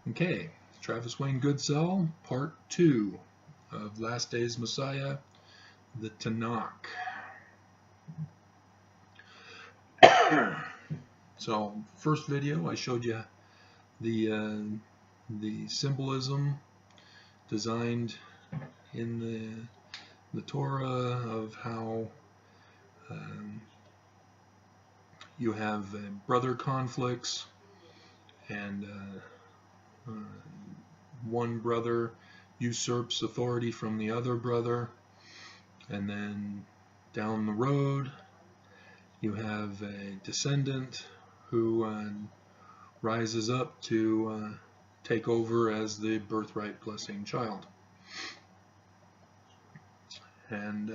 Okay, Travis Wayne Goodsell, Part 2 of Last Days Messiah, the Tanakh. So, first video I showed you the symbolism designed in the Torah of how you have brother conflicts, and one brother usurps authority from the other brother, and then down the road you have a descendant who rises up to take over as the birthright blessing child. And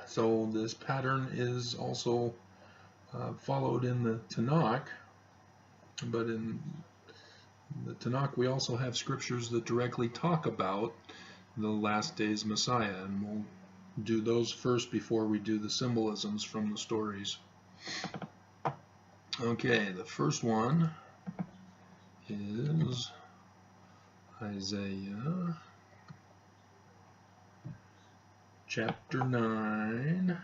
so this pattern is also followed in the Tanakh, but in the Tanakh we also have scriptures that directly talk about the last days Messiah, and we'll do those first before we do the symbolisms from the stories. Okay, the first one is Isaiah chapter 9.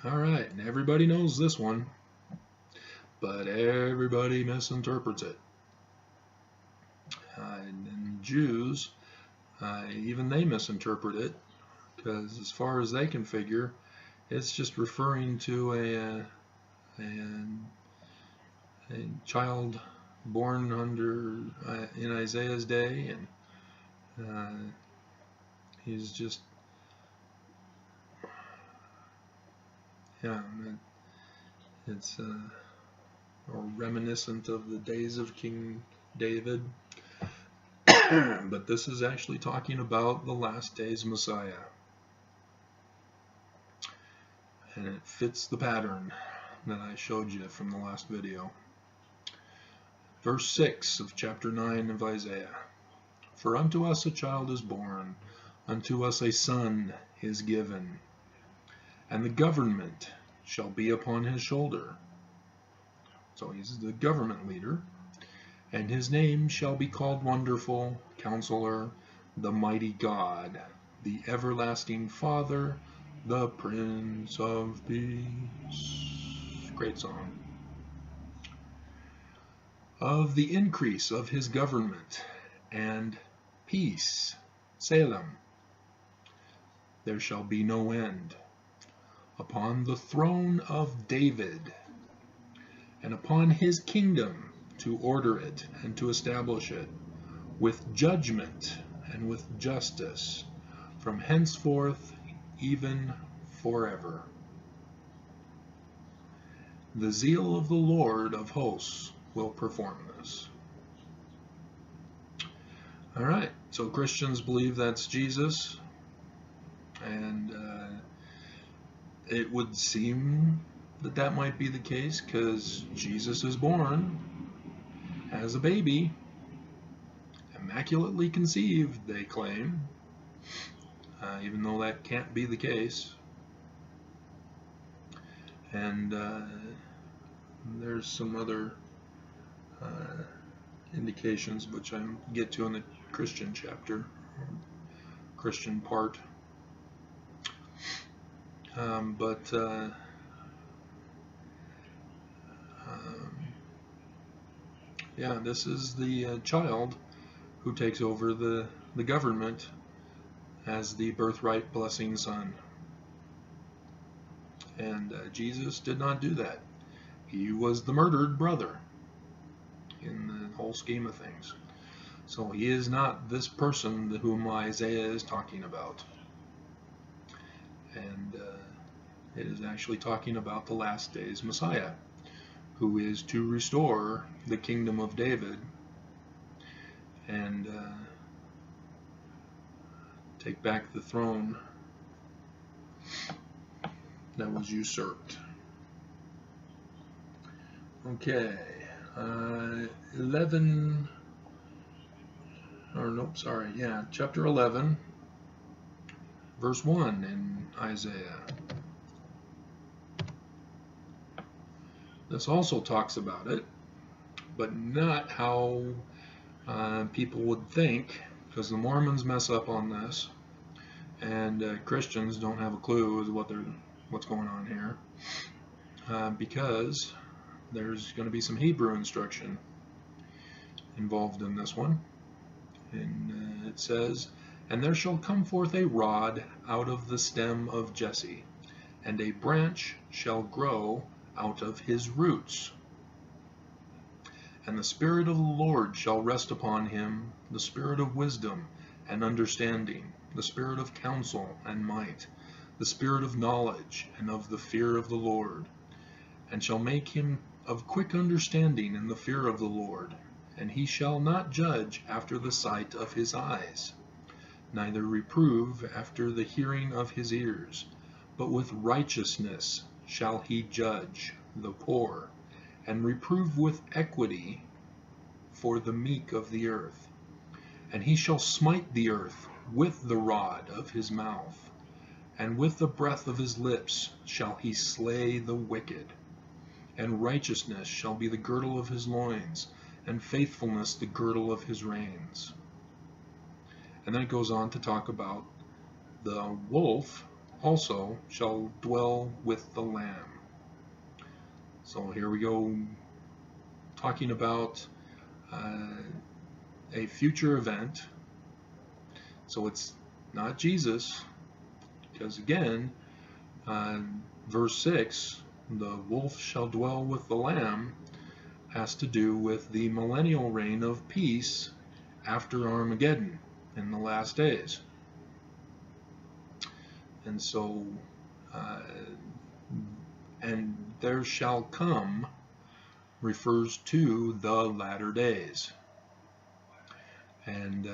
Alright, and everybody knows this one, but everybody misinterprets it. And Jews, even they misinterpret it, because as far as they can figure, it's just referring to a child born in Isaiah's day, and he's just, it's reminiscent of the days of King David. But this is actually talking about the last days Messiah, and it fits the pattern that I showed you from the last video. Verse 6 of chapter 9 of Isaiah. For unto us a child is born, unto us a son is given, and the government shall be upon his shoulder. So he's the government leader. And his name shall be called Wonderful, Counselor, the Mighty God, the Everlasting Father, the Prince of Peace. Great song. Of the increase of his government and peace, Salem, there shall be no end, upon the throne of David, and upon his kingdom, to order it and to establish it with judgment and with justice from henceforth even forever. The zeal of the Lord of hosts will perform this. Alright, so Christians believe that's Jesus, and it would seem that might be the case, because Jesus is born as a baby, immaculately conceived, they claim, even though that can't be the case. And there's some other indications which I'll get to in the Christian chapter, Christian part. Yeah, this is the child who takes over the government as the birthright blessing son. And Jesus did not do that. He was the murdered brother in the whole scheme of things. So he is not this person whom Isaiah is talking about. And it is actually talking about the last days Messiah, who is to restore the kingdom of David and take back the throne that was usurped. Okay, 11 or nope, sorry, yeah, chapter 11, verse 1 in Isaiah. This also talks about it, but not how people would think, because the Mormons mess up on this, and Christians don't have a clue as what's going on here, because there's going to be some Hebrew instruction involved in this one. And it says, "And there shall come forth a rod out of the stem of Jesse, and a branch shall grow out of his roots. And the Spirit of the Lord shall rest upon him, the Spirit of wisdom and understanding, the Spirit of counsel and might, the Spirit of knowledge and of the fear of the Lord. And shall make him of quick understanding in the fear of the Lord. And he shall not judge after the sight of his eyes, neither reprove after the hearing of his ears, but with righteousness shall he judge the poor, and reprove with equity for the meek of the earth. And he shall smite the earth with the rod of his mouth, and with the breath of his lips shall he slay the wicked. And righteousness shall be the girdle of his loins, and faithfulness the girdle of his reins." And then it goes on to talk about the wolf also shall dwell with the lamb. So here we go, talking about a future event. So it's not Jesus, because again, verse 6, the wolf shall dwell with the lamb, has to do with the millennial reign of peace after Armageddon in the last days. And so, and there shall come refers to the latter days. And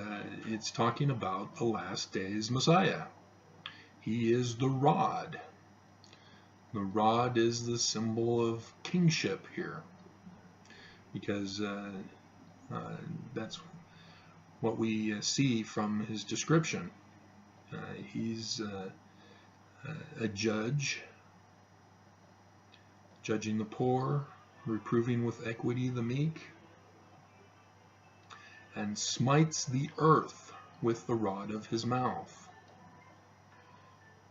it's talking about the last days Messiah. He is the rod. The rod is the symbol of kingship here, because that's what we see from his description. He's a judge, judging the poor, reproving with equity the meek, and smites the earth with the rod of his mouth.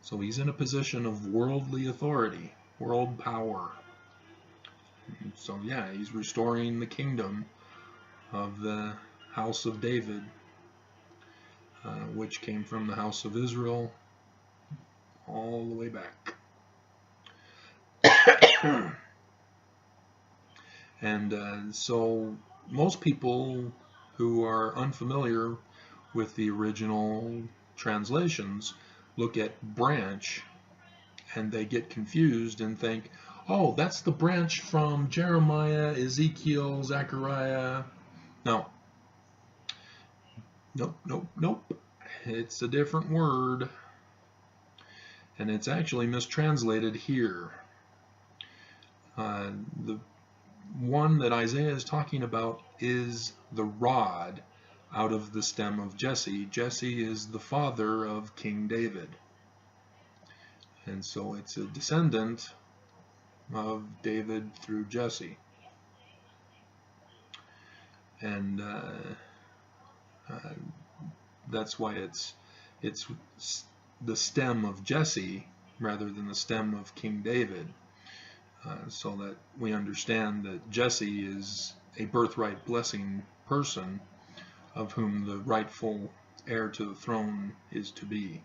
So he's in a position of worldly authority, world power. So yeah, he's restoring the kingdom of the house of David, which came from the house of Israel all the way back. And so most people who are unfamiliar with the original translations look at branch and they get confused and think, oh, that's the branch from Jeremiah, Ezekiel, Zechariah. No. Nope. It's a different word. And it's actually mistranslated here. The one that Isaiah is talking about is the rod out of the stem of Jesse. Jesse is the father of King David. And so it's a descendant of David through Jesse. And that's why it's the stem of Jesse rather than the stem of King David, so that we understand that Jesse is a birthright blessing person of whom the rightful heir to the throne is to be.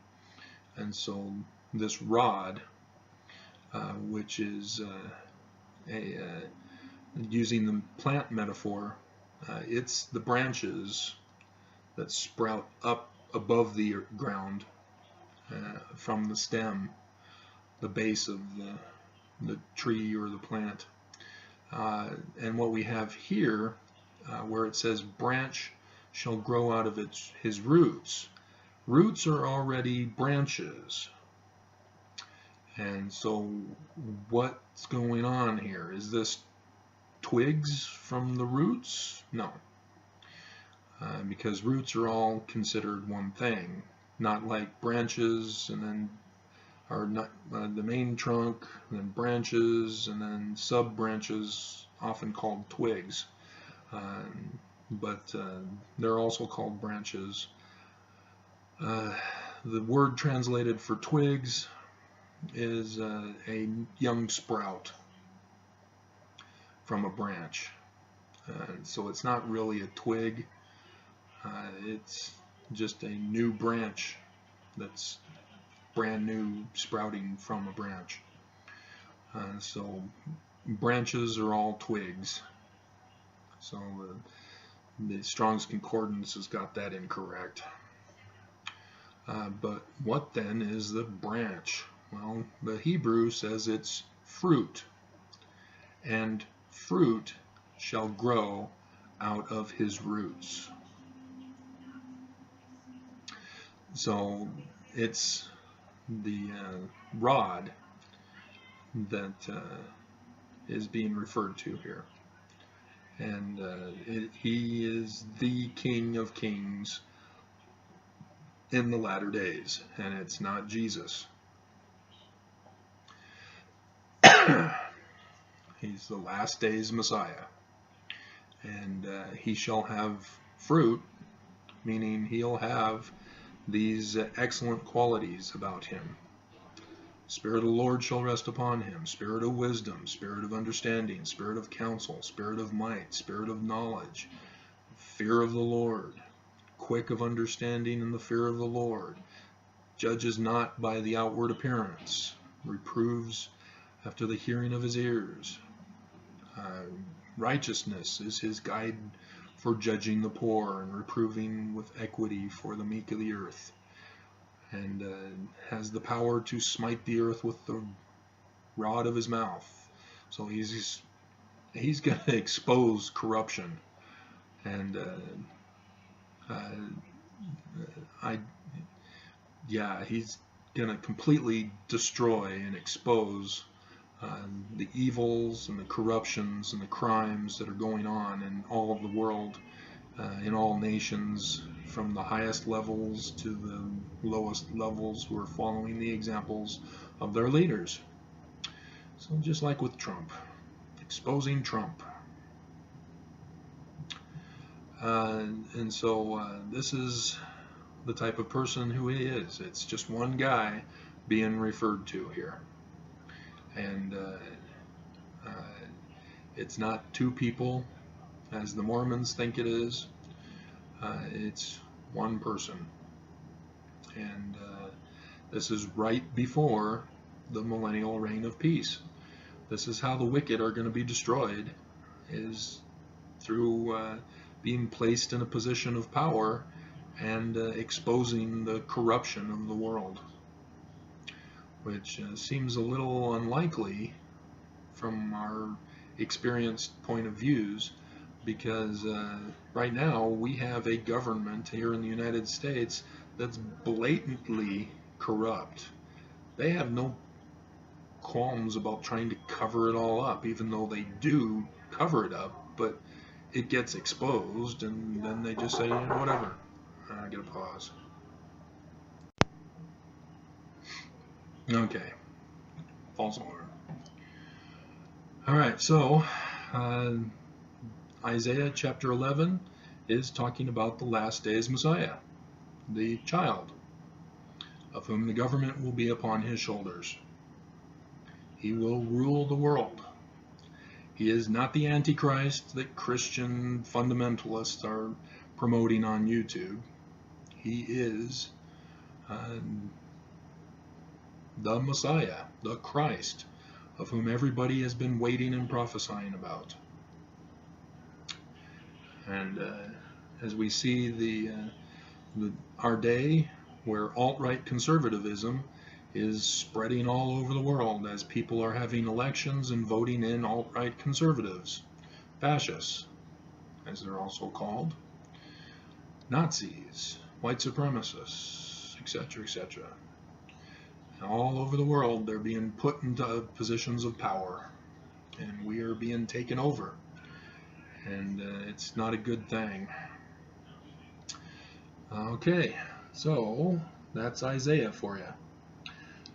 And so this rod, which is using the plant metaphor, it's the branches that sprout up above the ground from the stem, the base of the tree or the plant. And what we have here, where it says branch shall grow out of his roots. Roots are already branches. And so what's going on here? Is this twigs from the roots? No. because roots are all considered one thing, not like branches and then are not the main trunk, and then branches, and then sub-branches, often called twigs. But they're also called branches. The word translated for twigs is a young sprout from a branch. So it's not really a twig. It's just a new branch that's brand new sprouting from a branch. So branches are all twigs. So the Strong's Concordance has got that incorrect. But what then is the branch? Well, the Hebrew says it's fruit, and fruit shall grow out of his roots. So it's the rod that is being referred to here. And he is the King of Kings in the latter days, and it's not Jesus. He's the last days Messiah, and he shall have fruit, meaning he'll have these excellent qualities about him. Spirit of the Lord shall rest upon him, spirit of wisdom, spirit of understanding, spirit of counsel, spirit of might, spirit of knowledge, fear of the Lord, quick of understanding in the fear of the Lord, judges not by the outward appearance, reproves after the hearing of his ears. Righteousness is his guide for judging the poor and reproving with equity for the meek of the earth, and has the power to smite the earth with the rod of his mouth. So he's going to expose corruption, and he's going to completely destroy and expose the evils and the corruptions and the crimes that are going on in all of the world, in all nations, from the highest levels to the lowest levels, who are following the examples of their leaders. So just like with Trump, exposing Trump. And so this is the type of person who he is. It's just one guy being referred to here. And it's not two people, as the Mormons think it is. It's one person. And this is right before the millennial reign of peace. This is how the wicked are going to be destroyed, is through being placed in a position of power and exposing the corruption of the world, which seems a little unlikely from our experienced point of views, because right now we have a government here in the United States that's blatantly corrupt. They have no qualms about trying to cover it all up, even though they do cover it up, but it gets exposed, and then they just say, whatever. I get a pause. Okay. False alarm. Alright, so Isaiah chapter 11 is talking about the last days Messiah, the child, of whom the government will be upon his shoulders. He will rule the world. He is not the Antichrist that Christian fundamentalists are promoting on YouTube. He is the Messiah, the Christ, of whom everybody has been waiting and prophesying about. And as we see our day, where alt-right conservatism is spreading all over the world, as people are having elections and voting in alt-right conservatives, fascists, as they're also called, Nazis, white supremacists, etc., etc. All over the world, they're being put into positions of power, and we are being taken over, and it's not a good thing. Okay, so that's Isaiah for you.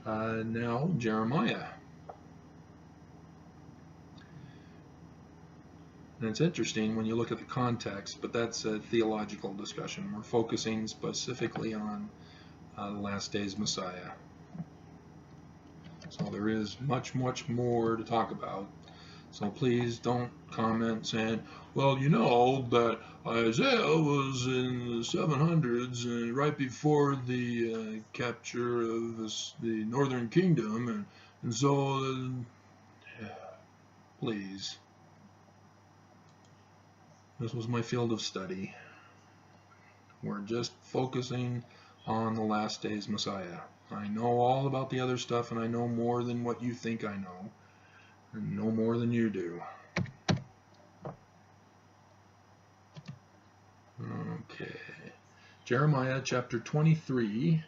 Now Jeremiah. And it's interesting when you look at the context, but that's a theological discussion. We're focusing specifically on the last days Messiah. So there is much, much more to talk about. So please don't comment saying, well, you know that Isaiah was in the 700s and right before the capture of the northern kingdom, and so please. This was my field of study. We're just focusing on the last days Messiah. I know all about the other stuff, and I know more than what you think I know, and no more than you do. Okay, Jeremiah chapter 23,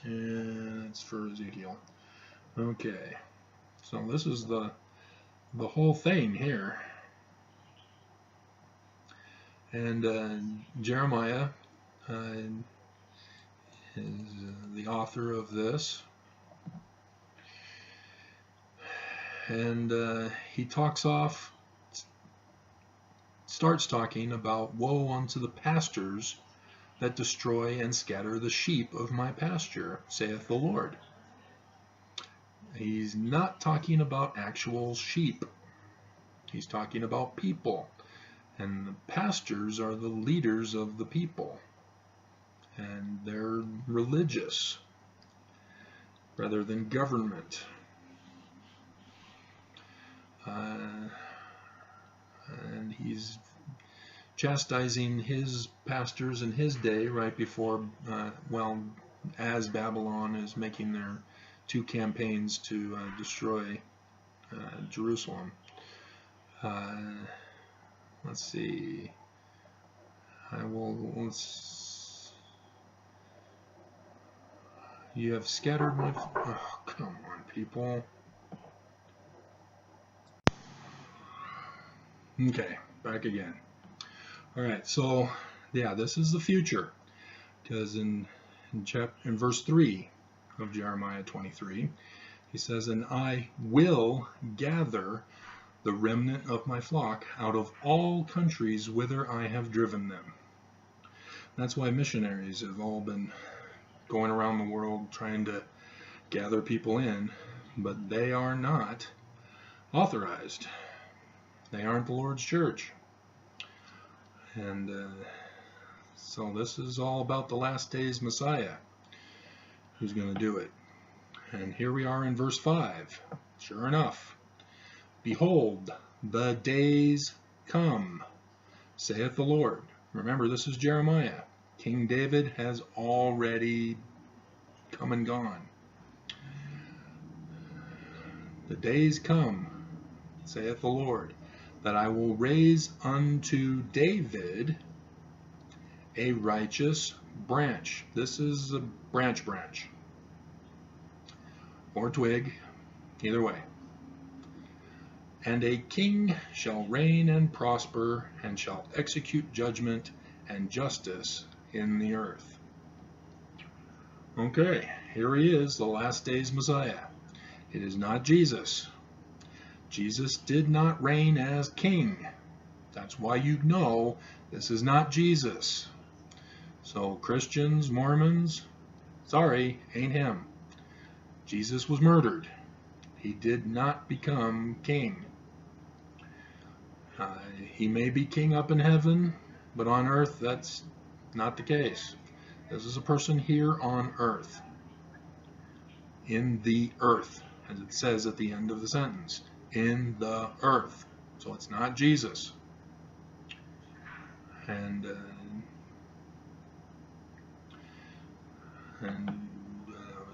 and it's for Ezekiel. Okay, so this is the whole thing here. And Jeremiah is the author of this, and he starts talking about woe unto the pastors that destroy and scatter the sheep of my pasture, saith the Lord. He's not talking about actual sheep. He's talking about people. And the pastors are the leaders of the people. And they're religious rather than government. And he's chastising his pastors in his day right before, as Babylon is making their 2 campaigns to destroy Jerusalem. Let's see. You have scattered my... Oh, come on, people. Okay, back again. Alright, so, yeah, this is the future. Because in verse 3 of Jeremiah 23, he says, and I will gather the remnant of my flock out of all countries whither I have driven them. That's why missionaries have all been going around the world trying to gather people in, but they are not authorized. They aren't the Lord's church. And so this is all about the last days Messiah who's going to do it. And here we are in verse 5. Sure enough. Behold, the days come, saith the Lord. Remember, this is Jeremiah. King David has already come and gone. The days come, saith the Lord, that I will raise unto David a righteous branch. This is a branch, or twig, either way. And a king shall reign and prosper, and shall execute judgment and justice in the earth. Okay, here he is, the last days Messiah. It is not Jesus. Jesus did not reign as king. That's why you know this is not Jesus. So Christians, Mormons, sorry, ain't him. Jesus was murdered. He did not become king. He may be king up in heaven, but on earth that's not the case. This is a person here on earth. In the earth, as it says at the end of the sentence. In the earth. So it's not Jesus. And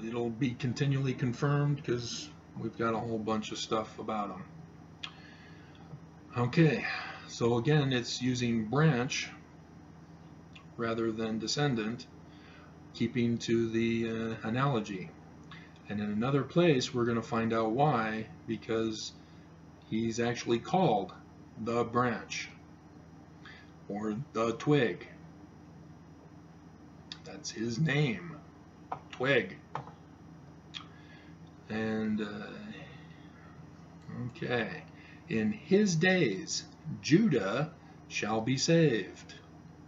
it'll be continually confirmed because we've got a whole bunch of stuff about him. Okay, so again, it's using branch rather than descendant, keeping to the analogy. And in another place, we're going to find out why, because he's actually called the branch or the twig. That's his name. Twig. And, okay. In his days, Judah shall be saved.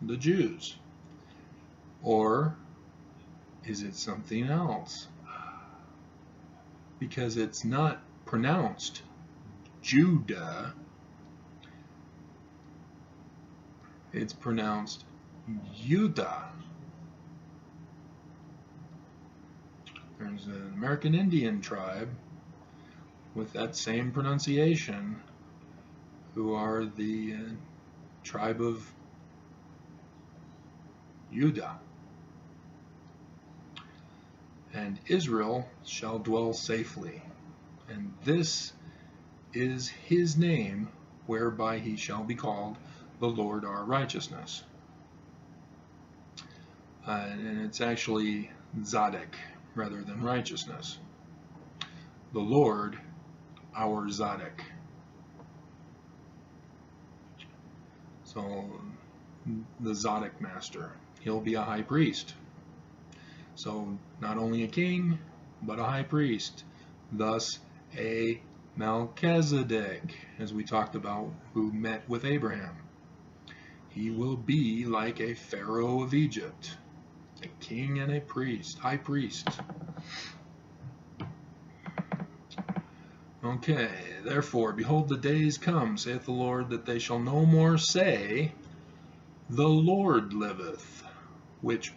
The Jews. Or is it something else? Because it's not pronounced Judah. It's pronounced Judah. There's an American Indian tribe with that same pronunciation who are the tribe of Judah. And Israel shall dwell safely, and this is his name whereby he shall be called the Lord our righteousness. And it's actually Zadok rather than righteousness. The Lord our Zadok. So the Zadok master, he'll be a high priest. So not only a king, but a high priest. Thus a Melchizedek, as we talked about, who met with Abraham. He will be like a Pharaoh of Egypt, a king and a priest, high priest. Okay, therefore, behold, the days come, saith the Lord, that they shall no more say, the Lord liveth, which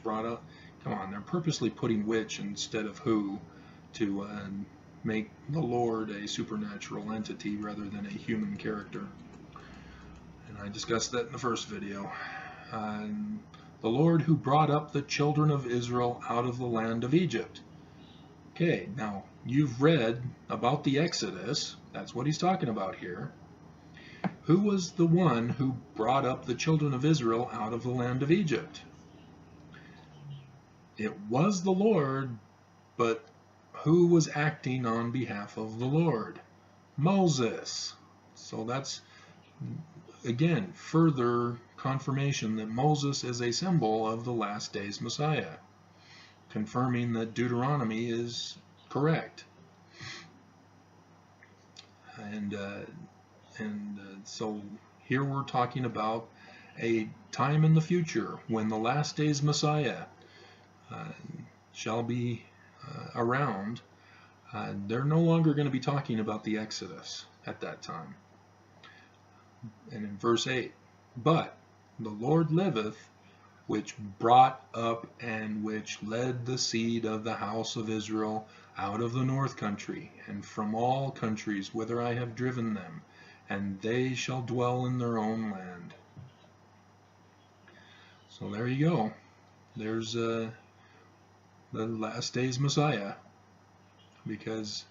brought up, come on, they're purposely putting which instead of who to make the Lord a supernatural entity rather than a human character. And I discussed that in the first video. The Lord who brought up the children of Israel out of the land of Egypt. Okay, now you've read about the Exodus. That's what he's talking about here. Who was the one who brought up the children of Israel out of the land of Egypt? It was the Lord, but who was acting on behalf of the Lord? Moses. So that's, again, further confirmation that Moses is a symbol of the last days Messiah, confirming that Deuteronomy is correct. And so here we're talking about a time in the future when the last days Messiah shall be around. They're no longer going to be talking about the Exodus at that time. And in verse 8, but the Lord liveth, which brought up and which led the seed of the house of Israel out of the north country, and from all countries whither I have driven them, and they shall dwell in their own land. So there you go. There's the last days Messiah, because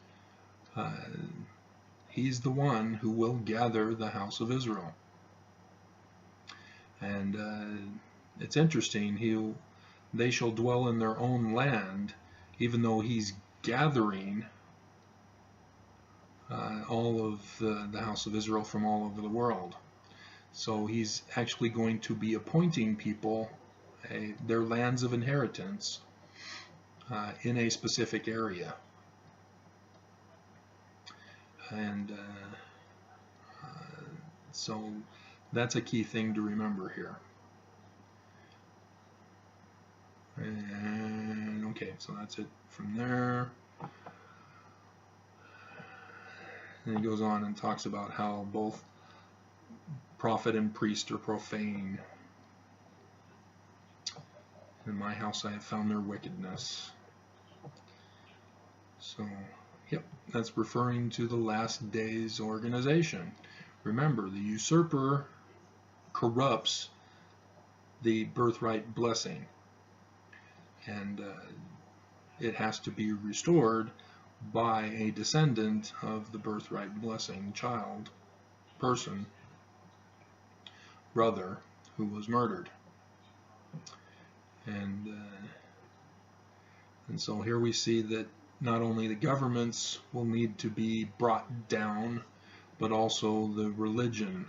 he's the one who will gather the house of Israel. And it's interesting, they shall dwell in their own land, even though he's gathering all of the house of Israel from all over the world. So he's actually going to be appointing people their lands of inheritance in a specific area. And so that's a key thing to remember here. And okay, so that's it from there. And he goes on and talks about how both prophet and priest are profane. In my house I have found their wickedness. So, yep, that's referring to the last days organization. Remember, the usurper corrupts the birthright blessing, and it has to be restored by a descendant of the birthright blessing, child, person, brother, who was murdered. And so here we see that not only the governments will need to be brought down, but also the religion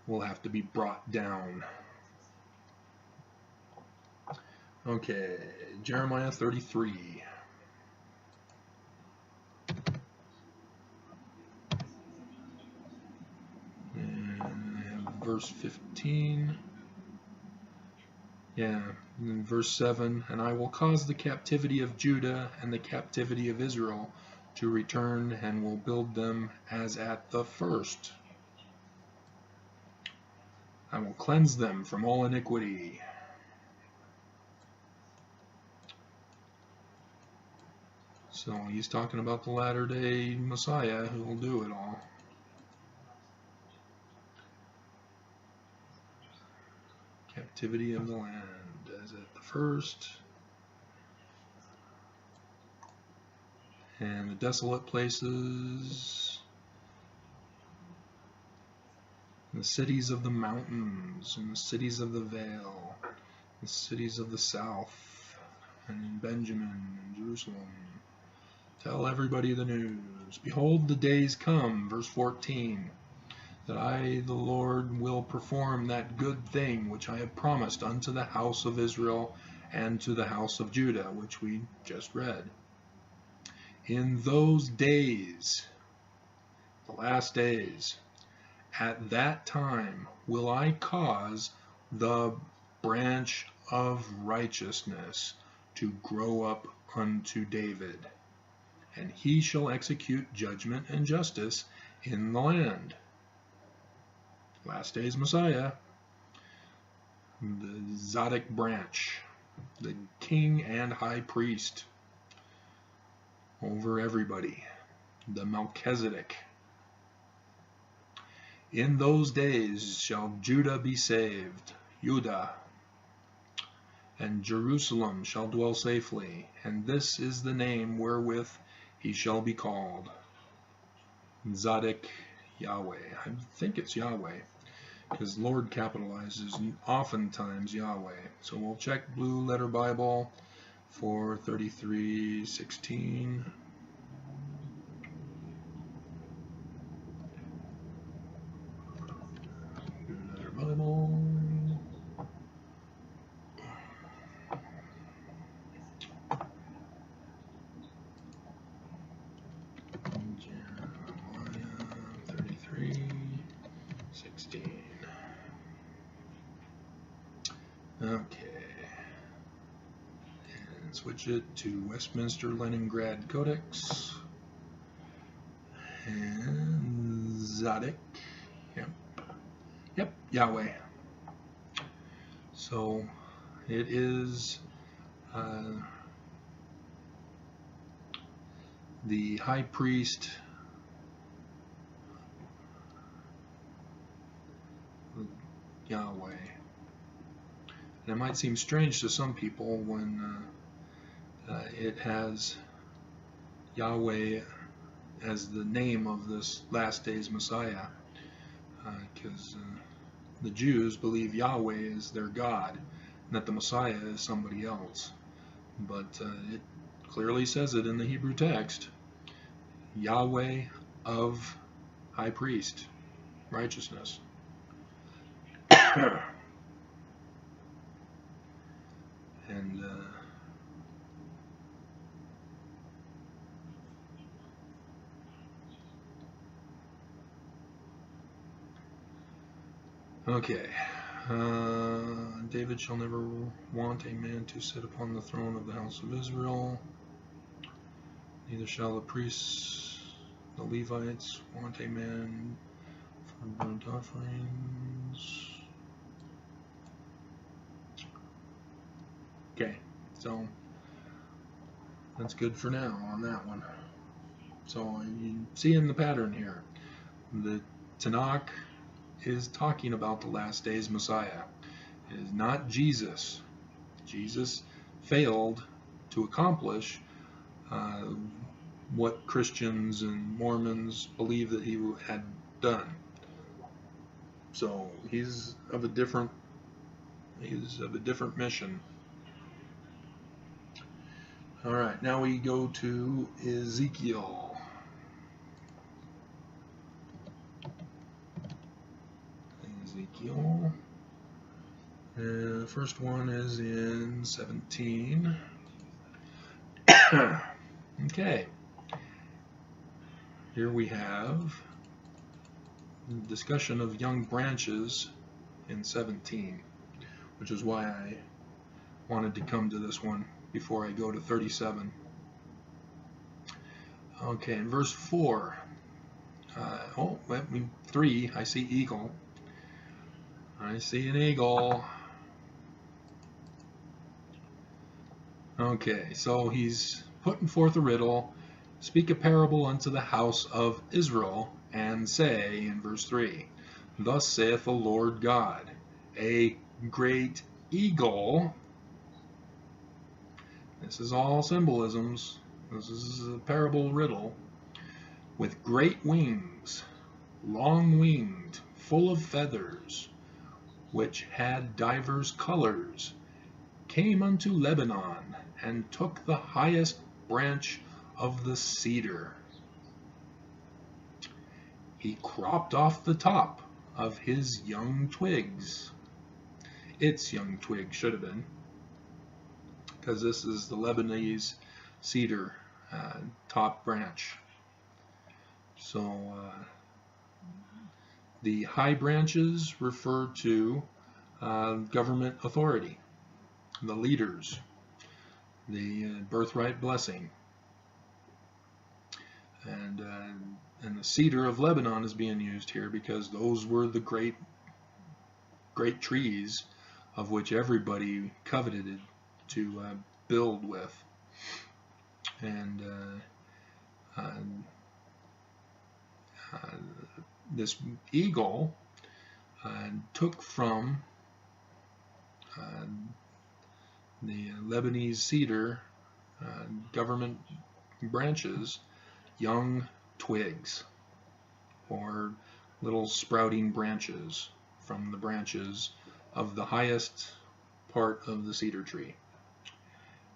will have to be brought down. Okay, Jeremiah 33. And I have verse 15. Yeah, and verse 7. And I will cause the captivity of Judah and the captivity of Israel to return, and will build them as at the first. I will cleanse them from all iniquity. So he's talking about the latter-day Messiah who will do it all. Captivity of the land as at the first. And the desolate places, the cities of the mountains, and the cities of the vale, the cities of the south, and in Benjamin and Jerusalem. Tell everybody the news. Behold, the days come, verse 14, that I, the Lord, will perform that good thing which I have promised unto the house of Israel and to the house of Judah, which we just read. In those days, the last days, at that time will I cause the branch of righteousness to grow up unto David, and he shall execute judgment and justice in the land. Last days Messiah, the Zadok branch, the king and high priest over everybody, the Melchizedek. In those days shall Judah be saved, Judah, and Jerusalem shall dwell safely, and this is the name wherewith he shall be called, Zadok Yahweh. I think it's Yahweh, because Lord capitalizes oftentimes Yahweh. So we'll check Blue Letter Bible for 33:16. Blue Letter Bible. Jeremiah 33:16. Okay. And switch it to Westminster Leningrad Codex. And Zadok. Yep, Yahweh. So it is the high priest, Yahweh. And it might seem strange to some people when it has Yahweh as the name of this last day's Messiah, because the Jews believe Yahweh is their God and that the Messiah is somebody else. But it clearly says it in the Hebrew text, Yahweh of high priest, righteousness. And okay, David shall never want a man to sit upon the throne of the house of Israel, neither shall the priests, the Levites, want a man for burnt offerings. Okay, so that's good for now on that one. So you see in the pattern here, the Tanakh is talking about the last days Messiah. It is not Jesus. Jesus failed to accomplish what Christians and Mormons believe that he had done. So he's of a different mission. All right, now we go to Ezekiel. And the first one is in 17. Okay. Here we have discussion of young branches in 17, which is why I wanted to come to this one before I go to 37. Okay, in verse 4, 3, I see eagle. I see an eagle. Okay, so he's putting forth a riddle. Speak a parable unto the house of Israel, and say, in verse 3, Thus saith the Lord God, a great eagle. This is all symbolisms. This is a parable riddle. With great wings, long-winged, full of feathers, which had divers colors, came unto Lebanon, and took the highest branch of the cedar. He cropped off the top of his young twigs. Its young twig should have been, because this is the Lebanese cedar top branch. So the high branches refer to government authority, the leaders, the birthright blessing, and the cedar of Lebanon is being used here because those were the great trees of which everybody coveted to build with. And this eagle took from the Lebanese cedar government branches young twigs, or little sprouting branches from the branches of the highest part of the cedar tree,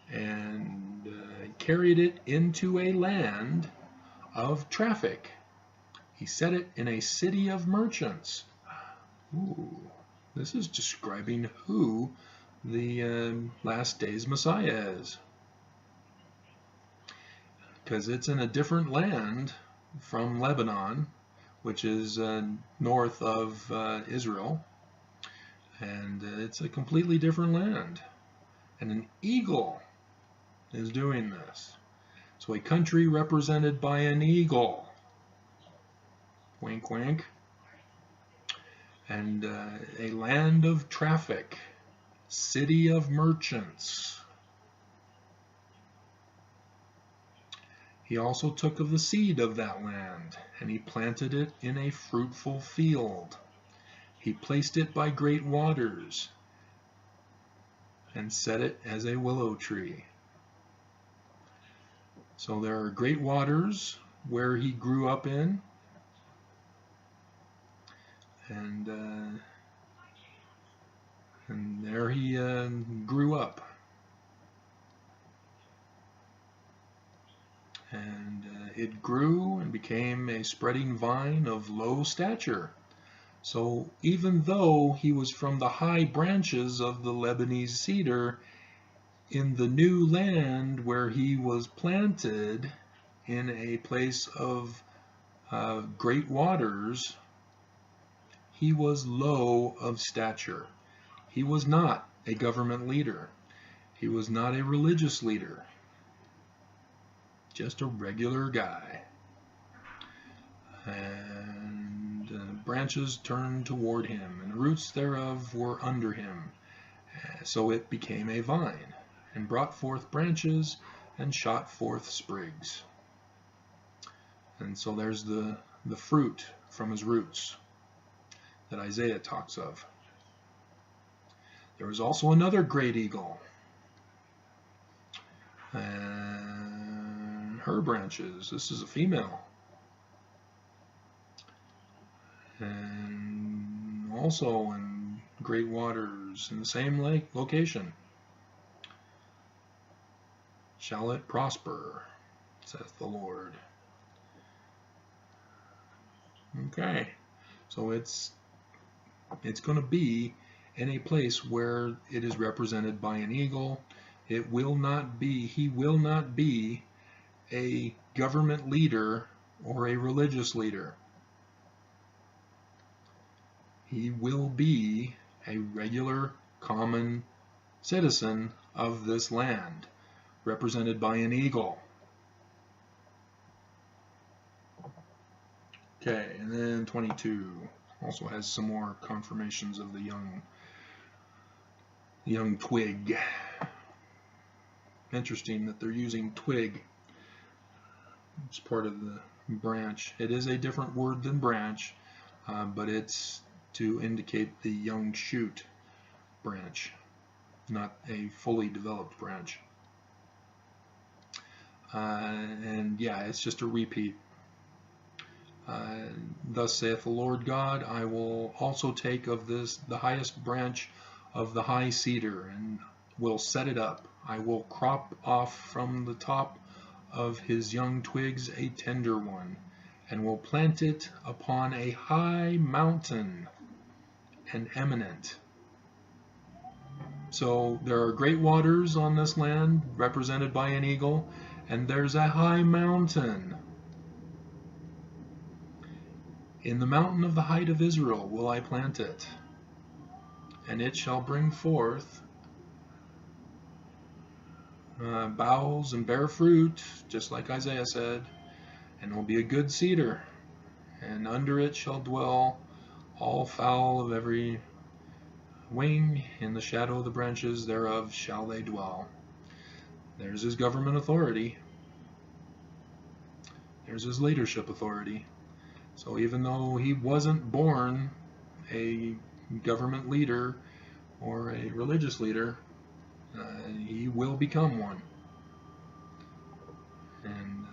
and carried it into a land of traffic. He set it in a city of merchants. Ooh, this is describing who the last days Messiah is, because it's in a different land from Lebanon, which is north of Israel, and it's a completely different land. And an eagle is doing this. So a country represented by an eagle. Wink, wink. And a land of traffic, city of merchants. He also took of the seed of that land, and he planted it in a fruitful field. He placed it by great waters, and set it as a willow tree. So there are great waters where he grew up in, and there he grew up. And it grew and became a spreading vine of low stature. So even though he was from the high branches of the Lebanese cedar, in the new land where he was planted in a place of great waters, he was low of stature. He was not a government leader. He was not a religious leader. Just a regular guy. And branches turned toward him, and the roots thereof were under him. So it became a vine, and brought forth branches, and shot forth sprigs. And so there's the fruit from his roots that Isaiah talks of. There was also another great eagle, and her branches, this is a female, and also in great waters in the same location. Shall it prosper, saith the Lord. Okay, so it's going to be in a place where it is represented by an eagle. It will not be, he will not be a government leader or a religious leader. He will be a regular, common citizen of this land, represented by an eagle. Okay, and then 22 also has some more confirmations of the young twig. Interesting that they're using twig. It's part of the branch. It is a different word than branch, but it's to indicate the young shoot branch, not a fully developed branch. And yeah, it's just a repeat. Thus saith the Lord God, I will also take of this the highest branch of the high cedar, and will set it up. I will crop off from the top of his young twigs a tender one, and will plant it upon a high mountain and eminent. So there are great waters on this land, represented by an eagle, and there's a high mountain. In the mountain of the height of Israel will I plant it, and it shall bring forth boughs and bear fruit, just like Isaiah said, and will be a good cedar, and under it shall dwell all fowl of every wing, in the shadow of the branches thereof shall they dwell. There's his government authority. There's his leadership authority. So even though he wasn't born a government leader or a religious leader, he will become one. And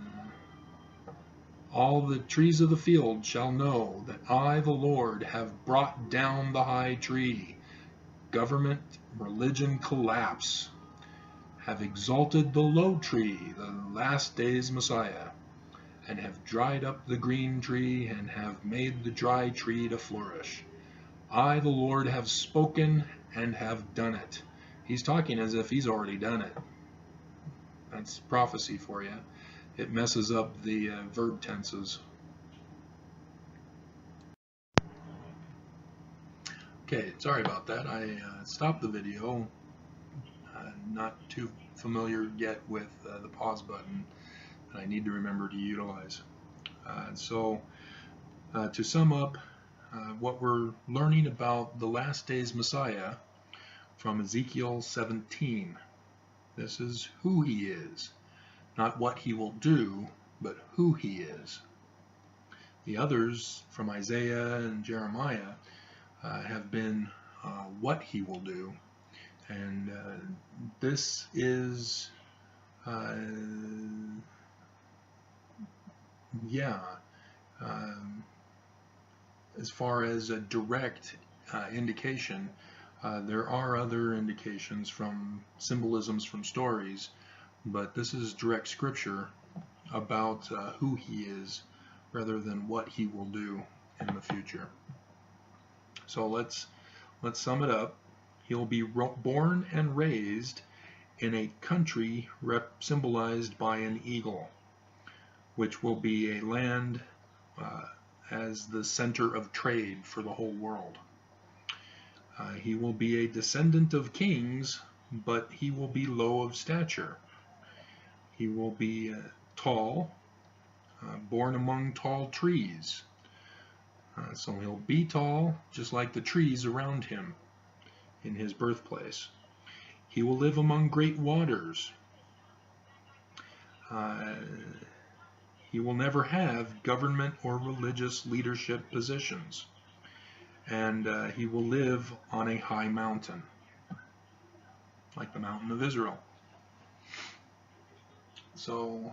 all the trees of the field shall know that I, the Lord, have brought down the high tree. Government, religion collapse. Have exalted the low tree, the last day's Messiah, and have dried up the green tree, and have made the dry tree to flourish. I, the Lord, have spoken and have done it. He's talking as if he's already done it. That's prophecy for you. It messes up the verb tenses. Okay, sorry about that. I stopped the video. Not too familiar yet with the pause button that I need to remember to utilize. So to sum up what we're learning about the last days Messiah from Ezekiel 17. This is who he is, not what he will do, but who he is. The others from Isaiah and Jeremiah have been what he will do, and this is as far as a direct indication, there are other indications from symbolisms from stories, but this is direct scripture about who he is rather than what he will do in the future. So let's sum it up. He'll be born and raised in a country symbolized by an eagle, which will be a land as the center of trade for the whole world. He will be a descendant of kings, but he will be low of stature. He will be tall, born among tall trees. So he'll be tall, just like the trees around him in his birthplace. He will live among great waters. He will never have government or religious leadership positions. And he will live on a high mountain, like the mountain of Israel. So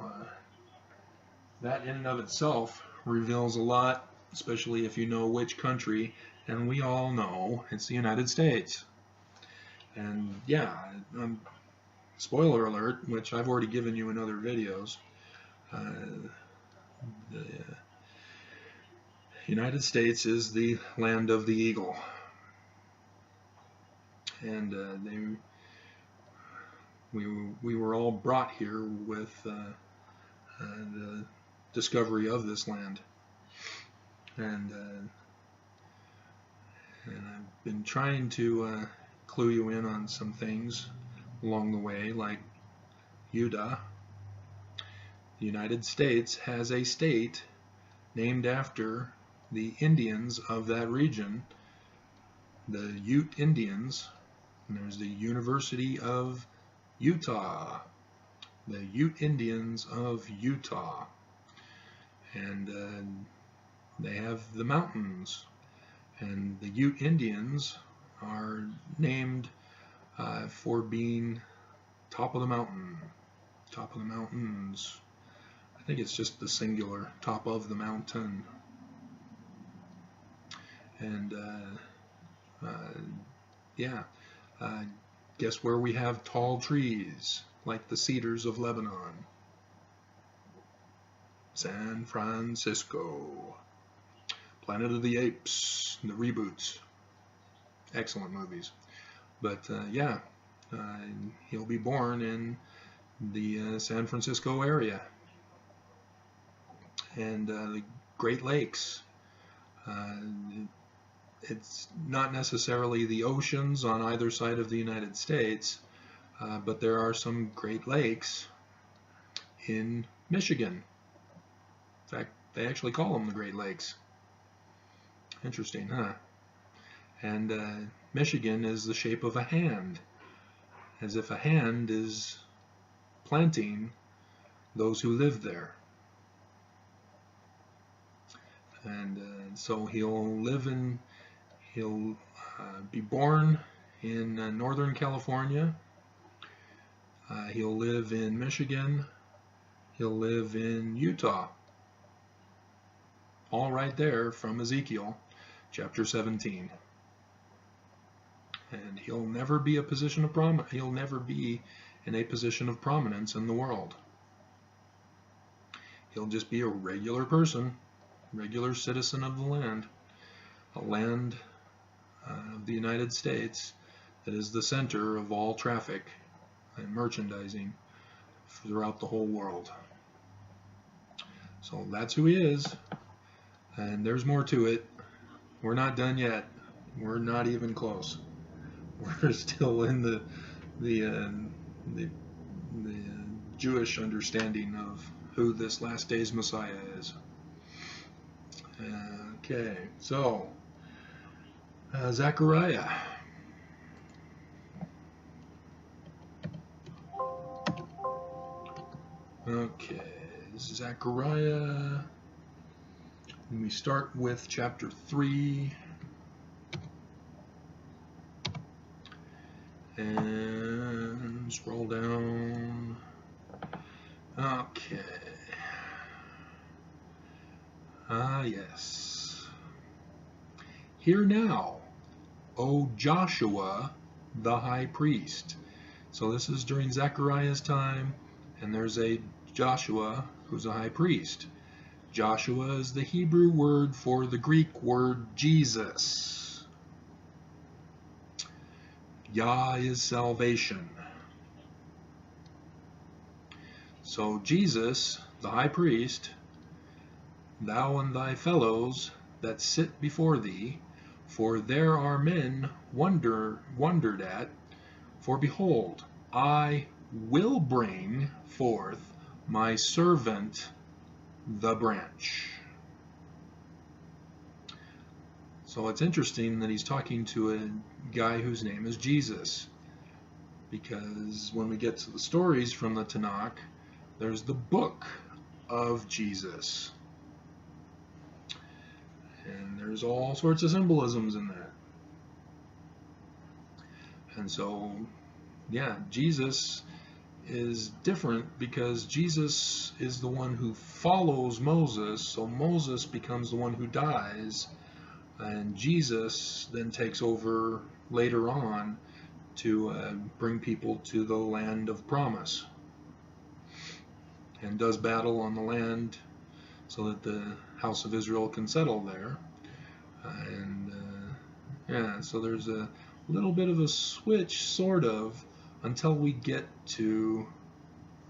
that in and of itself reveals a lot, especially if you know which country, and we all know it's the United States. And yeah, spoiler alert, which I've already given you in other videos, the United States is the land of the eagle. and we were all brought here with the discovery of this land, and I've been trying to clue you in on some things along the way, like Utah. The United States has a state named after the Indians of that region, the Ute Indians, and there's the University of Utah, the Ute Indians of Utah, and they have the mountains, and the Ute Indians are named for being top of the mountain, top of the mountains. I think it's just the singular, top of the mountain. And yeah, guess where we have tall trees like the cedars of Lebanon? San Francisco. Planet of the Apes, the reboots. Excellent movies. But yeah, he'll be born in the San Francisco area. And the Great Lakes. It's not necessarily the oceans on either side of the United States, but there are some Great Lakes in Michigan. In fact, they actually call them the Great Lakes. Interesting, huh? And Michigan is the shape of a hand, as if a hand is planting those who live there. And so he'll be born in Northern California. He'll live in Michigan. He'll live in Utah. All right there from Ezekiel chapter 17. And he'll never be he'll never be in a position of prominence in the world. He'll just be a regular person, regular citizen of the land, a land of the United States that is the center of all traffic and merchandising throughout the whole world. So that's who he is, and there's more to it. We're not done yet. We're not even close. We're still in the Jewish understanding of who this last day's Messiah is. Okay, so Zechariah. Okay, Zechariah. And we start with chapter 3. And scroll down. Okay. Yes. Hear now, O Joshua the high priest. So this is during Zechariah's time, and there's a Joshua who's a high priest. Joshua is the Hebrew word for the Greek word Jesus. Yah is salvation. So Jesus, the high priest, thou and thy fellows that sit before thee, for there are men wondered at, for behold, I will bring forth my servant the branch. So it's interesting that he's talking to a guy whose name is Jesus, because when we get to the stories from the Tanakh, there's the book of Jesus, and there's all sorts of symbolisms in that. And so, yeah, Jesus is different because Jesus is the one who follows Moses, so Moses becomes the one who dies, and Jesus then takes over later on to bring people to the land of promise, and does battle on the land so that the house of Israel can settle there. And yeah, so there's a little bit of a switch, sort of, until we get to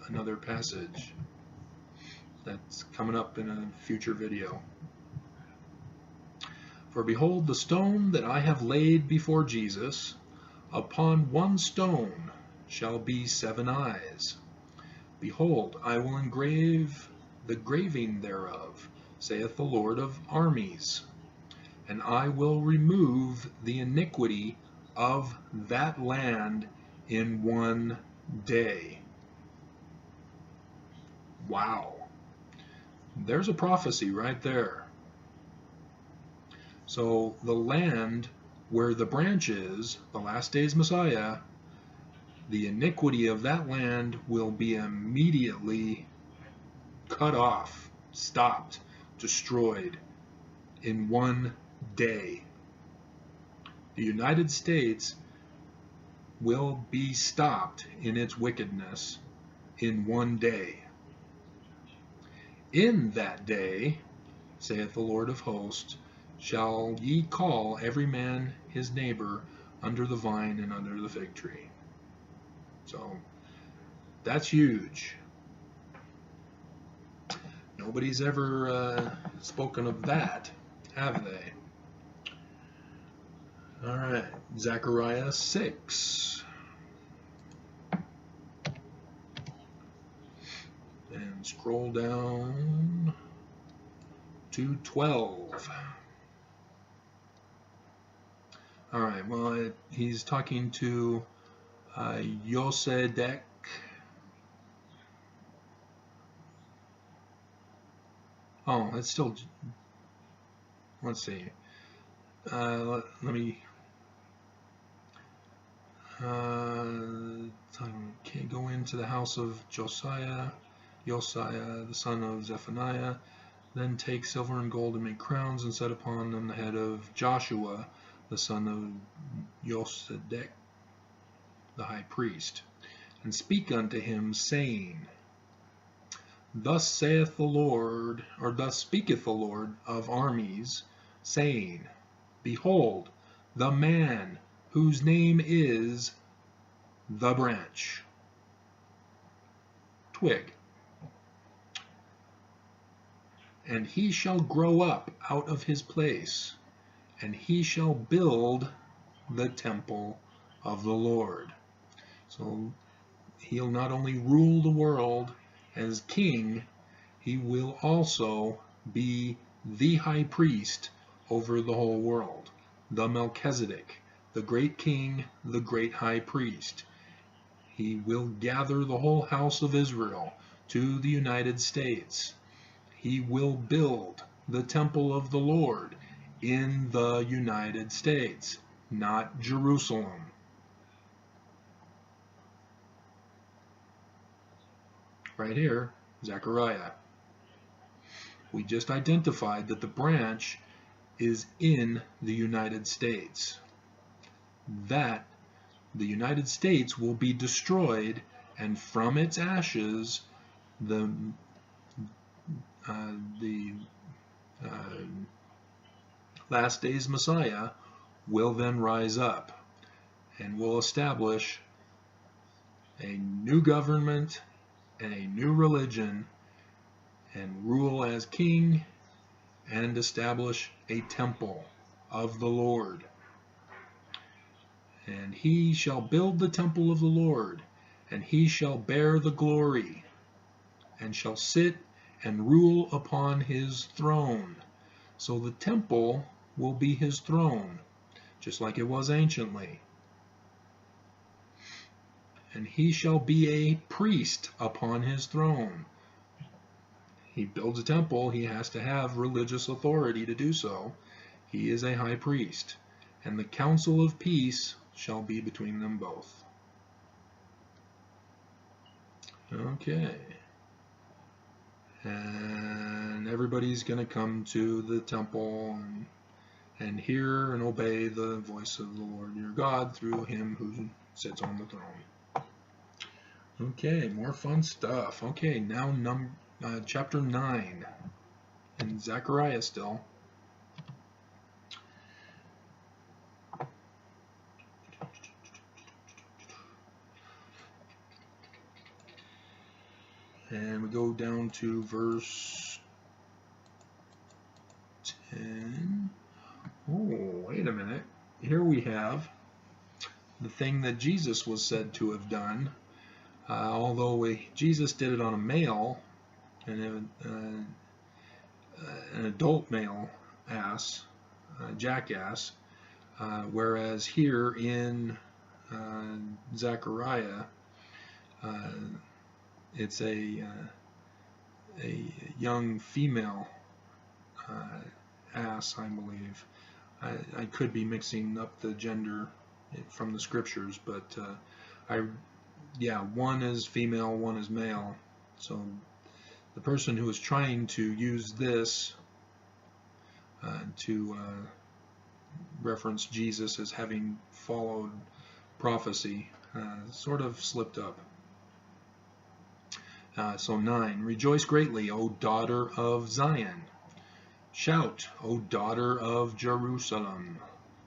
another passage that's coming up in a future video. For behold, the stone that I have laid before Jesus, upon one stone shall be 7 eyes. Behold, I will engrave the graving thereof, saith the Lord of armies, and I will remove the iniquity of that land in 1 day. Wow. There's a prophecy right there. So the land where the branch is, the last days Messiah, the iniquity of that land will be immediately cut off, stopped, destroyed in 1 day. The United States will be stopped in its wickedness in 1 day. In that day, saith the Lord of hosts, shall ye call every man his neighbor under the vine and under the fig tree. So that's huge. Nobody's ever spoken of that, have they? All right, Zechariah 6. And scroll down to 12. All right, well, he's talking to Yosedek. Oh, it's still, let's see. Let me, okay, go into the house of Josiah, the son of Zephaniah, then take silver and gold and make crowns and set upon them the head of Joshua, the son of Yosedek, the high priest, and speak unto him, saying, Thus saith the Lord, or thus speaketh the Lord of armies, saying, Behold, the man whose name is the branch, twig, and he shall grow up out of his place, and he shall build the temple of the Lord. So he'll not only rule the world as king, he will also be the high priest over the whole world, the Melchizedek, the great king, the great high priest. He will gather the whole house of Israel to the United States. He will build the temple of the Lord in the United States, not Jerusalem. Right here, Zechariah. We just identified that the branch is in the United States. That the United States will be destroyed, and from its ashes, the last days Messiah will then rise up and will establish a new government and a new religion, and rule as king, and establish a temple of the Lord. And he shall build the temple of the Lord, and he shall bear the glory, and shall sit and rule upon his throne. So the temple will be his throne, just like it was anciently. And he shall be a priest upon his throne. He builds a temple, he has to have religious authority to do so. He is a high priest. And the council of peace shall be between them both. Okay. And everybody's going to come to the temple and hear and obey the voice of the Lord your God through him who sits on the throne. Okay, more fun stuff. Okay, now chapter 9 in Zechariah still. down to verse 10. Oh, wait a minute. Here we have the thing that Jesus was said to have done. Although Jesus did it on a male, an adult male ass, jackass, whereas here in Zechariah, it's a young female ass, I believe. I could be mixing up the gender from the scriptures, but one is female, one is male. So the person who is trying to use this to reference Jesus as having followed prophecy sort of slipped up. So 9, rejoice greatly, O daughter of Zion. Shout, O daughter of Jerusalem.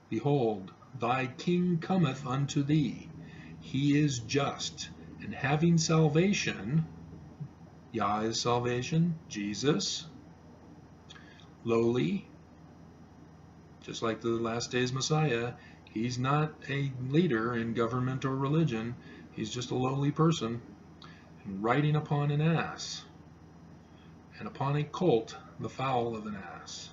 Behold, thy king cometh unto thee. He is just, and having salvation. Yah is salvation, Jesus. Lowly, just like the last days Messiah. He's not a leader in government or religion. He's just a lowly person. And riding upon an ass, and upon a colt, the foal of an ass.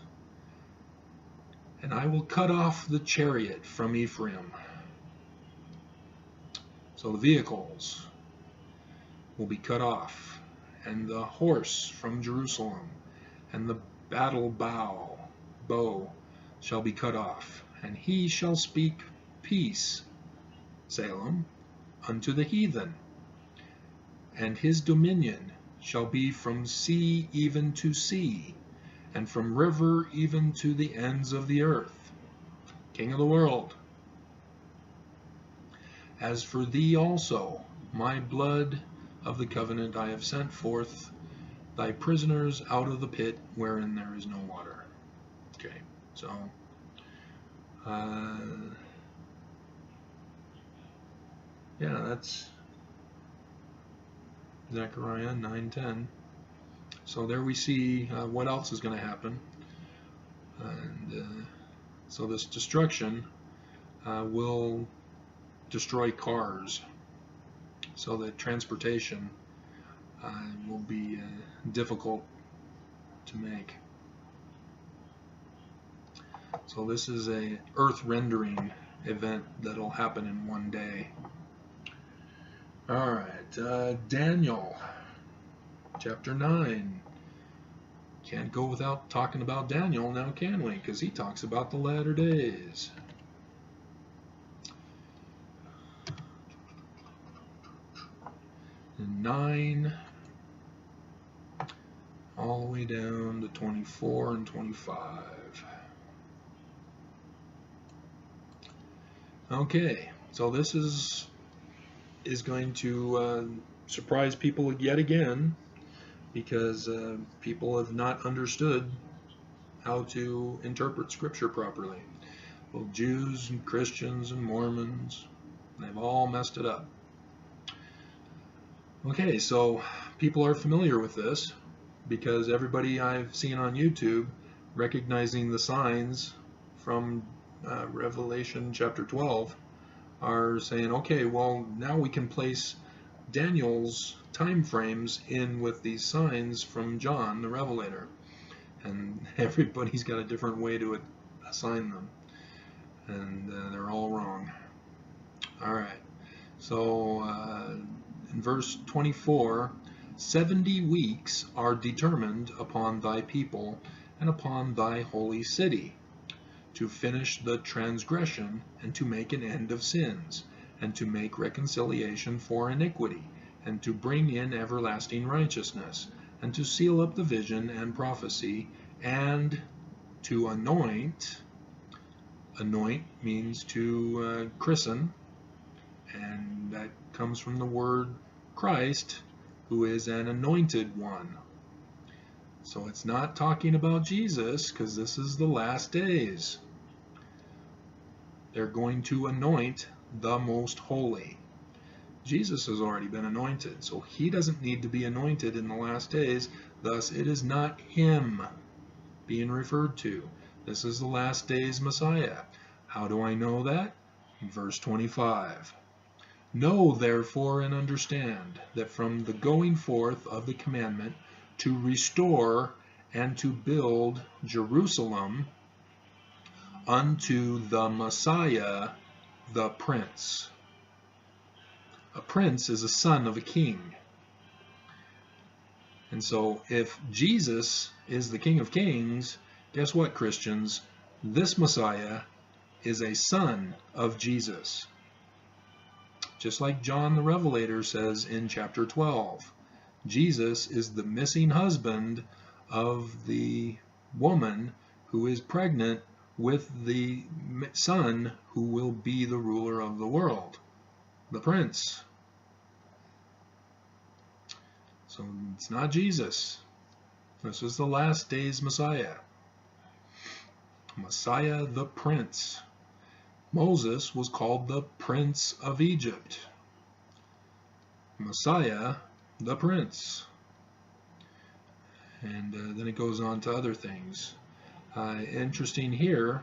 And I will cut off the chariot from Ephraim. So the vehicles will be cut off, and the horse from Jerusalem, and the battle bow shall be cut off, and he shall speak peace, Salem, unto the heathen, and his dominion shall be from sea even to sea, and from river even to the ends of the earth. King of the world. As for thee also, my blood of the covenant I have sent forth thy prisoners out of the pit wherein there is no water. Okay, so that's Zechariah 9:10. So there we see what else is going to happen. And so this destruction will destroy cars, so that transportation will be difficult to make. So this is a earth rendering event that'll happen in one day. All right, Daniel, chapter 9. Can't go without talking about Daniel now, can we? Because he talks about the latter days. And 9, all the way down to 24 and 25. Okay, so this is going to surprise people yet again, because people have not understood how to interpret Scripture properly. Both Jews and Christians and Mormons, they've all messed it up. Okay, so people are familiar with this because everybody I've seen on YouTube recognizing the signs from Revelation chapter 12 are saying, okay, well, now we can place Daniel's time frames in with these signs from John the Revelator, and everybody's got a different way to assign them, and they're all wrong. All right, so in verse 24, 70 weeks are determined upon thy people and upon thy holy city, to finish the transgression, and to make an end of sins, and to make reconciliation for iniquity, and to bring in everlasting righteousness, and to seal up the vision and prophecy, and to anoint. Anoint means to christen, and that comes from the word Christ, who is an anointed one. So it's not talking about Jesus, because this is the last days. They're going to anoint the most holy. Jesus has already been anointed, so he doesn't need to be anointed in the last days. Thus, it is not him being referred to. This is the last days Messiah. How do I know that? Verse 25. Know therefore and understand that from the going forth of the commandment to restore and to build Jerusalem unto the Messiah, the Prince. A prince is a son of a king. And so if Jesus is the King of Kings, guess what, Christians? This Messiah is a son of Jesus. Just like John the Revelator says in chapter 12, Jesus is the missing husband of the woman who is pregnant with the son who will be the ruler of the world, the prince. So it's not Jesus. This is the last days Messiah. Messiah the Prince. Moses was called the Prince of Egypt. Messiah the Prince. And then it goes on to other things. Interesting here,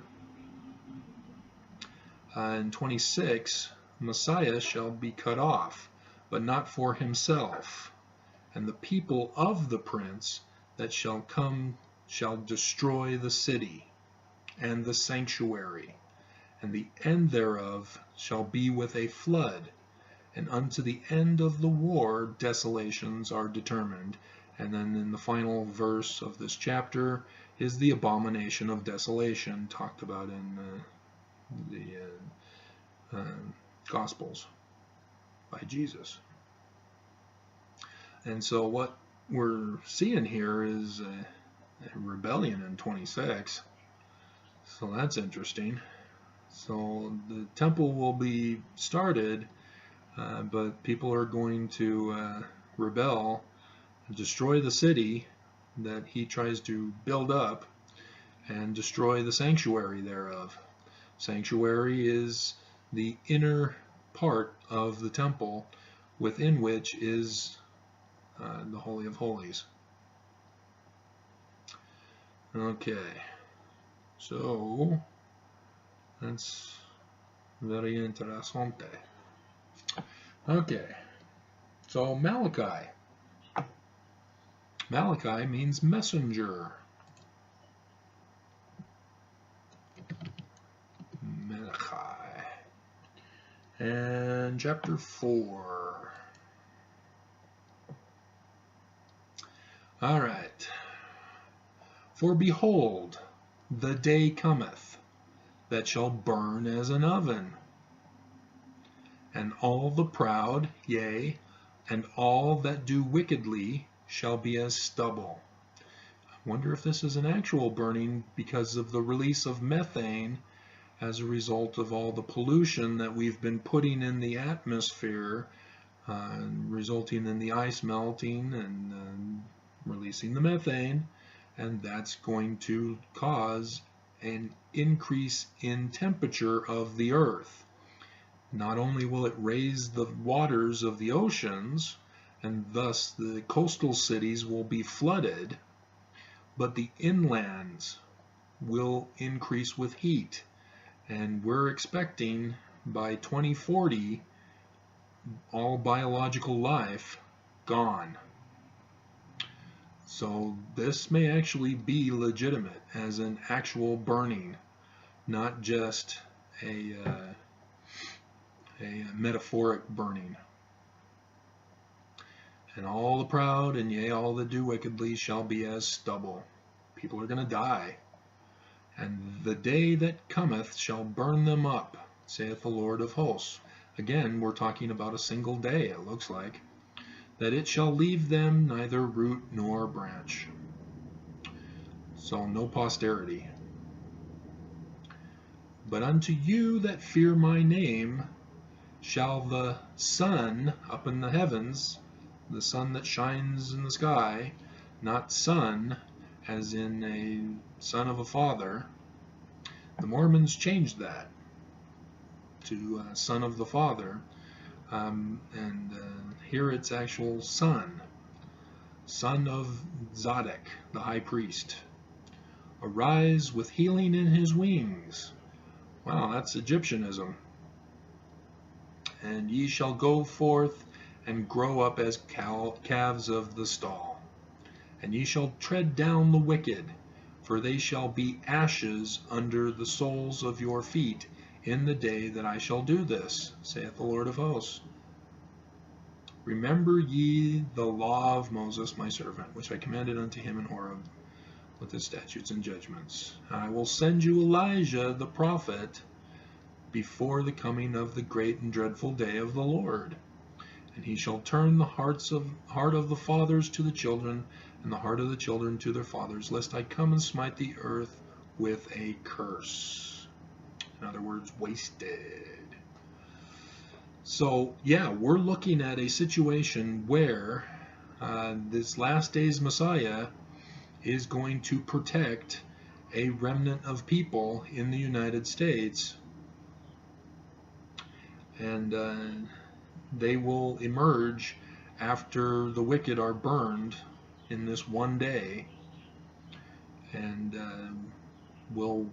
in 26, Messiah shall be cut off, but not for himself. And the people of the prince that shall come shall destroy the city and the sanctuary, and the end thereof shall be with a flood, and unto the end of the war desolations are determined. And then in the final verse of this chapter is the abomination of desolation, talked about in the Gospels by Jesus. And so what we're seeing here is a rebellion in 26. So that's interesting. So the temple will be started, but people are going to rebel, destroy the city that he tries to build up, and destroy the sanctuary thereof. Sanctuary is the inner part of the temple, within which is the Holy of Holies. Okay, so that's very interessante. Okay, so Malachi. Malachi means messenger. Malachi. And chapter 4. All right. For behold, the day cometh, that shall burn as an oven, and all the proud, yea, and all that do wickedly, shall be as stubble. I wonder if this is an actual burning because of the release of methane as a result of all the pollution that we've been putting in the atmosphere, resulting in the ice melting and releasing the methane, and that's going to cause an increase in temperature of the earth. Not only will it raise the waters of the oceans, and thus the coastal cities will be flooded, but the inlands will increase with heat. And we're expecting by 2040 all biological life gone. So this may actually be legitimate as an actual burning, not just a metaphoric burning. And all the proud, and yea, all that do wickedly, shall be as stubble. People are going to die. And the day that cometh shall burn them up, saith the Lord of hosts. Again, we're talking about a single day, it looks like. That it shall leave them neither root nor branch. So no posterity. But unto you that fear my name shall the sun up in the heavens, the sun that shines in the sky, not sun as in a son of a father. The Mormons changed that to son of the Father, Here it's actual son of Zadok, the high priest. Arise with healing in his wings. Wow, that's Egyptianism. And ye shall go forth and grow up as calves of the stall. And ye shall tread down the wicked, for they shall be ashes under the soles of your feet in the day that I shall do this, saith the Lord of hosts. Remember ye the law of Moses my servant, which I commanded unto him in Horeb, with his statutes and judgments. I will send you Elijah the prophet before the coming of the great and dreadful day of the Lord. And he shall turn the heart of the fathers to the children, and the heart of the children to their fathers, lest I come and smite the earth with a curse. In other words, wasted. So, yeah, we're looking at a situation where this last days Messiah is going to protect a remnant of people in the United States. And they will emerge after the wicked are burned in this one day, and will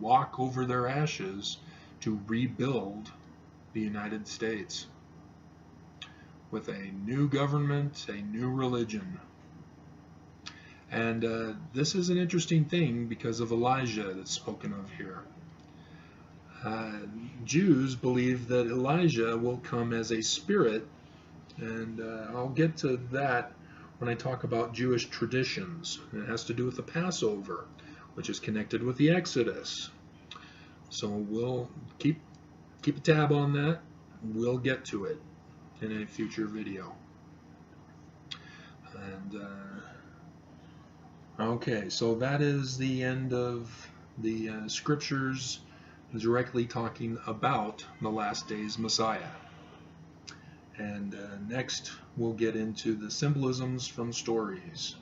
walk over their ashes to rebuild the United States with a new government, a new religion. And this is an interesting thing because of Elijah that's spoken of here. Jews believe that Elijah will come as a spirit, and I'll get to that when I talk about Jewish traditions. It has to do with the Passover, which is connected with the Exodus. So we'll keep a tab on that. We'll get to it in a future video. And okay, so that is the end of the scriptures directly talking about the last days Messiah. And next we'll get into the symbolisms from stories.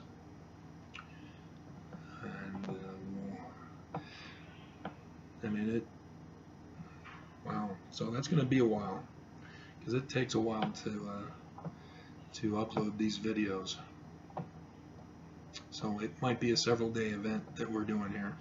And wow, so that's going to be a while, because it takes a while to upload these videos. So it might be a several day event that we're doing here.